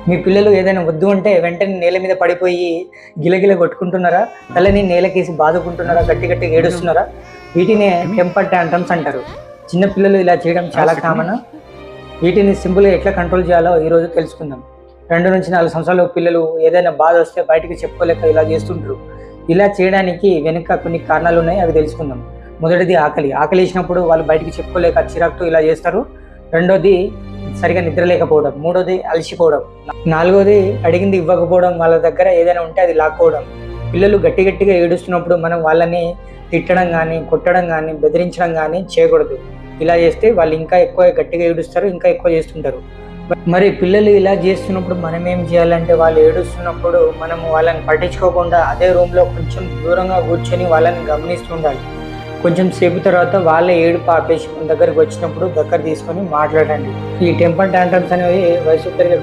మీ పిల్లలు ఏదైనా వద్దు అంటే వెంటనే నేల మీద పడిపోయి గిలగిల కొట్టుకుంటున్నారా? తలని నేలకేసి బాదుకుంటున్నారా? గట్టి గట్టిగా ఏడుస్తున్నారా? వీటినే టెంపర్ టాంట్రమ్స్ అంటారు. చిన్న పిల్లలు ఇలా చేయడం చాలా కామన్. వీటిని సింపుల్గా ఎట్లా కంట్రోల్ చేయాలో ఈరోజు తెలుసుకుందాం. 2 నుంచి 4 సంవత్సరాల పిల్లలు ఏదైనా బాధ వస్తే బయటికి చెప్పుకోలేక ఇలా చేస్తుంటారు. ఇలా చేయడానికి వెనుక కొన్ని కారణాలు ఉన్నాయి, అవి తెలుసుకుందాం. మొదటిది ఆకలి. ఆకలి వేసినప్పుడు వాళ్ళు బయటికి చెప్పుకోలేక చిరాకుతో ఇలా చేస్తారు. రెండోది సరిగా నిద్ర లేకపోవడం. మూడోది అలసిపోవడం. నాలుగోది అడిగింది ఇవ్వకపోవడం, వాళ్ళ దగ్గర ఏదైనా ఉంటే అది లాక్కోవడం. పిల్లలు గట్టి గట్టిగా ఏడుస్తున్నప్పుడు మనం వాళ్ళని తిట్టడం కానీ, కొట్టడం కానీ, బెదిరించడం కానీ చేయకూడదు. ఇలా చేస్తే వాళ్ళు ఇంకా ఎక్కువ గట్టిగా ఏడుస్తారు, ఇంకా ఎక్కువ చేస్తుంటారు. మరి పిల్లలు ఇలా చేస్తున్నప్పుడు మనం ఏం చేయాలంటే, వాళ్ళు ఏడుస్తున్నప్పుడు మనం వాళ్ళని పట్టించుకోకుండా అదే రూమ్లో కొంచెం దూరంగా కూర్చొని వాళ్ళని గమనిస్తూ ఉండాలి. కొంచెం సేపు తర్వాత వాళ్ళ ఏడుపు ఆపేసి మన దగ్గరికి వచ్చినప్పుడు దగ్గర తీసుకొని మాట్లాడండి. ఈ టెంపర్ టాంట్రమ్స్ అనేవి వయసు పెరిగే